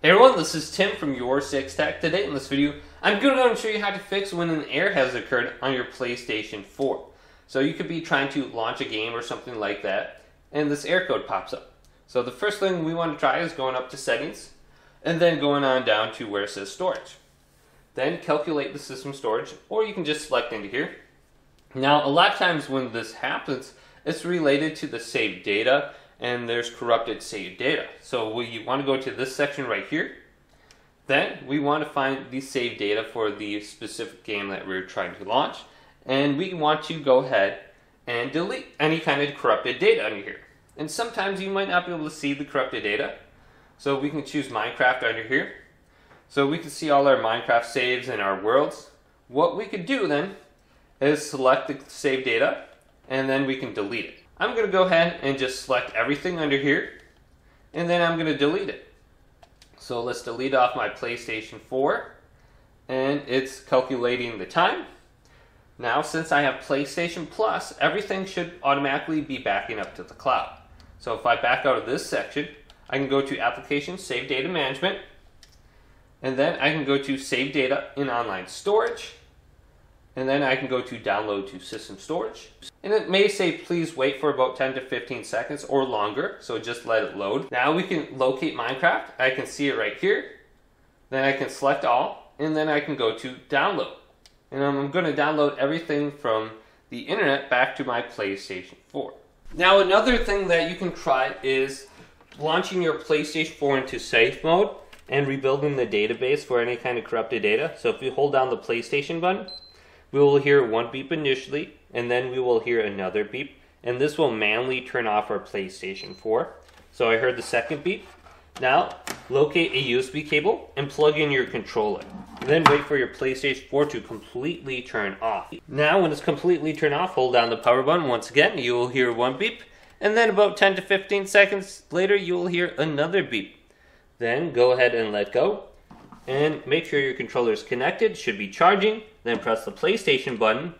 Hey everyone, this is Tim from Your PS4 Tech. Today in this video, I'm going to show you how to fix when an error has occurred on your PlayStation 4. So you could be trying to launch a game or something like that, and this error code pops up. So the first thing we want to try is going up to Settings, and then going on down to where it says Storage. Then calculate the system storage, or you can just select into here. Now a lot of times when this happens, it's related to the saved data, and there's corrupted saved data. So we want to go to this section right here. Then we want to find the saved data for the specific game that we're trying to launch, and we want to go ahead and delete any kind of corrupted data under here. And sometimes you might not be able to see the corrupted data, so we can choose Minecraft under here. So we can see all our Minecraft saves and our worlds. What we could do then is select the saved data, and then we can delete it. I'm going to go ahead and just select everything under here, and then I'm going to delete it. So let's delete off my PlayStation 4, and it's calculating the time. Now since I have PlayStation Plus, everything should automatically be backing up to the cloud. So if I back out of this section, I can go to Application, Save Data Management, and then I can go to Save Data in Online Storage, and then I can go to Download to System Storage. And it may say please wait for about 10 to 15 seconds or longer, so just let it load. Now we can locate Minecraft. I can see it right here. Then I can select all, and then I can go to Download. And I'm going to download everything from the internet back to my PlayStation 4. Now another thing that you can try is launching your PlayStation 4 into safe mode and rebuilding the database for any kind of corrupted data. So if you hold down the PlayStation button, we will hear one beep initially, and then we will hear another beep, and this will manually turn off our PlayStation 4. So I heard the second beep. Now, locate a USB cable and plug in your controller. Then wait for your PlayStation 4 to completely turn off. Now, when it's completely turned off, hold down the power button once again. You will hear one beep, and then about 10 to 15 seconds later, you will hear another beep. Then go ahead and let go. And make sure your controller is connected, should be charging, then press the PlayStation button.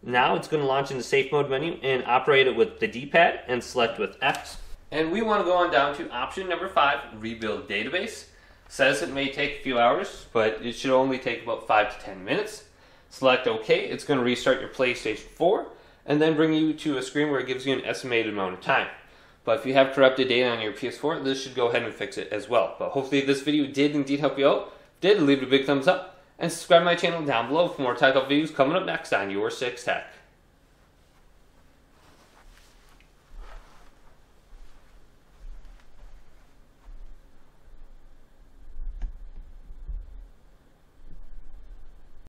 Now it's going to launch in the safe mode menu and operate it with the D-pad and select with X. And we want to go on down to option number 5, rebuild database. Says it may take a few hours, but it should only take about 5 to 10 minutes. Select OK, it's going to restart your PlayStation 4 and then bring you to a screen where it gives you an estimated amount of time. But if you have corrupted data on your PS4, this should go ahead and fix it as well. But hopefully this video did indeed help you out. If it did, leave it a big thumbs up. And subscribe to my channel down below for more title videos coming up next on Your PS4 Tech.